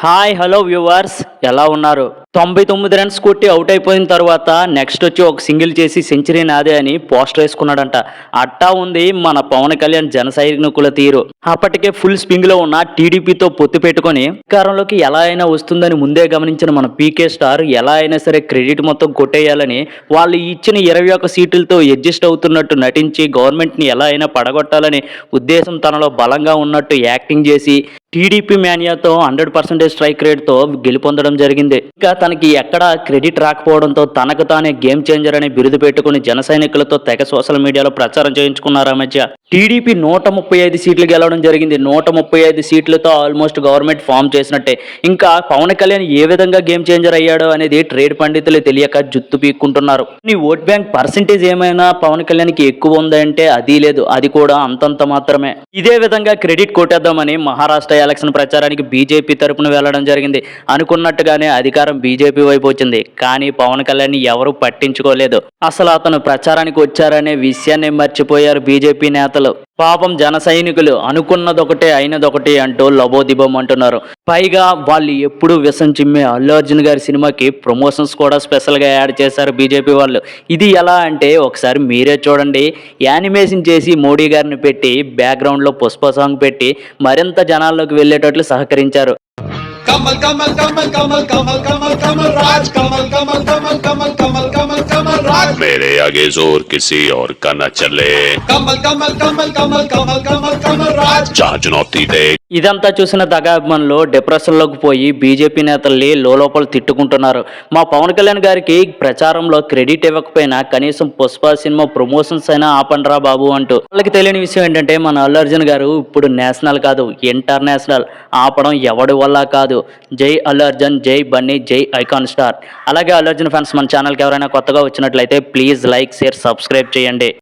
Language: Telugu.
హాయ్ హలో వ్యూవర్స్, ఎలా ఉన్నారు? 99 రన్స్ కొట్టి అవుట్ అయిపోయిన తర్వాత నెక్స్ట్ వచ్చి ఒక సింగిల్ చేసి సెంచరీ నాదే అని పోస్టర్ వేసుకున్నాడంట. అట్టా ఉంది మన పవన్ కళ్యాణ్ జన సైనికుల తీరు. అప్పటికే ఫుల్ స్పింగ్ లో ఉన్న టీడీపీతో పొత్తు పెట్టుకొని అధికారంలోకి ఎలా అయినా వస్తుందని ముందే గమనించిన మన పీకే స్టార్ ఎలా అయినా సరే క్రెడిట్ మొత్తం కొట్టేయాలని వాళ్ళు ఇచ్చిన 21 సీట్లతో అడ్జస్ట్ అవుతున్నట్టు నటించి గవర్నమెంట్ ని ఎలా అయినా పడగొట్టాలని ఉద్దేశం తనలో బలంగా ఉన్నట్టు యాక్టింగ్ చేసి టీడీపీ మేనియాతో 100% స్ట్రైక్ రేట్తో గెలుపొందడం జరిగింది. ఇంకా తనకి ఎక్కడ క్రెడిట్ రాకపోవడంతో తనకు తానే గేమ్ చేంజర్ అని బిరుదు పెట్టుకుని జన సైనికులతో తెగ సోషల్ మీడియాలో ప్రచారం చేయించుకున్నారు. ఆ మధ్య టీడీపీ 135 సీట్లు గెలవడం జరిగింది. 135 సీట్లతో ఆల్మోస్ట్ గవర్నమెంట్ ఫామ్ చేసినట్టే. ఇంకా పవన్ కళ్యాణ్ ఏ విధంగా గేమ్ చేంజర్ అయ్యాడో అనేది ట్రేడ్ పండితులు తెలియక జుత్తు పీక్కుంటున్నారు. నీ ఓట్ బ్యాంక్ పర్సెంటేజ్ ఏమైనా పవన్ కళ్యాణ్కి ఎక్కువ ఉందంటే అది లేదు, అది కూడా అంతంత మాత్రమే. ఇదే విధంగా క్రెడిట్ కొట్టేద్దామని మహారాష్ట్ర ఎలక్షన్ ప్రచారానికి బీజేపీ తరపున వెళ్లడం జరిగింది. అనుకున్నట్టుగానే అధికారం బీజేపీ వైపు వచ్చింది. కానీ పవన్ కళ్యాణ్ ఎవరు పట్టించుకోలేదు. అసలు అతను ప్రచారానికి వచ్చారనే విషయాన్ని మర్చిపోయారు బీజేపీ నేతలు. పాపం జన సైనికులు అనుకున్నదొకటే అయినదొకటి అంటూ లబోదిబం అంటున్నారు. పైగా వాళ్ళు ఎప్పుడూ విషం చిమ్మే అల్లు అర్జున్ గారి సినిమాకి ప్రమోషన్స్ కూడా స్పెషల్గా యాడ్ చేశారు బీజేపీ వాళ్ళు. ఇది ఎలా అంటే ఒకసారి మీరే చూడండి. యానిమేషన్ చేసి మోడీ గారిని పెట్టి బ్యాక్గ్రౌండ్లో పుష్ప సాంగ్ పెట్టి మరింత జనాల్లోకి వెళ్ళేటట్లు సహకరించారు. कमल कमल कमल कमल कमल कमल कमल राज कमल कमल कमल कमल कमल कमल कमल राज मेरे आगे जोर किसी और का न चले कमल कमल कमल कमल कमल कमल कमल राज जहाँ चुनौती दे. ఇదంతా చూసిన దగాభిమానులు డిప్రెషన్లోకి పోయి బీజేపీ నేతల్ని లోపల తిట్టుకుంటున్నారు. మా పవన్ కళ్యాణ్ గారికి ప్రచారంలో క్రెడిట్ ఇవ్వకపోయినా కనీసం పుష్ప సినిమా ప్రమోషన్స్ అయినా ఆపండ్రా బాబు అంటూ. వాళ్ళకి తెలియని విషయం ఏంటంటే మన అల్లు అర్జున్ గారు ఇప్పుడు నేషనల్ కాదు ఇంటర్నేషనల్ ఆపడం ఎవడి వల్ల కాదు. జై అల్లు అర్జున్, జై బన్నీ, జై ఐకాన్ స్టార్. అలాగే అల్లు అర్జున్ ఫ్యాన్స్ మన ఛానల్కి ఎవరైనా కొత్తగా వచ్చినట్లయితే ప్లీజ్ లైక్, షేర్, సబ్స్క్రైబ్ చేయండి.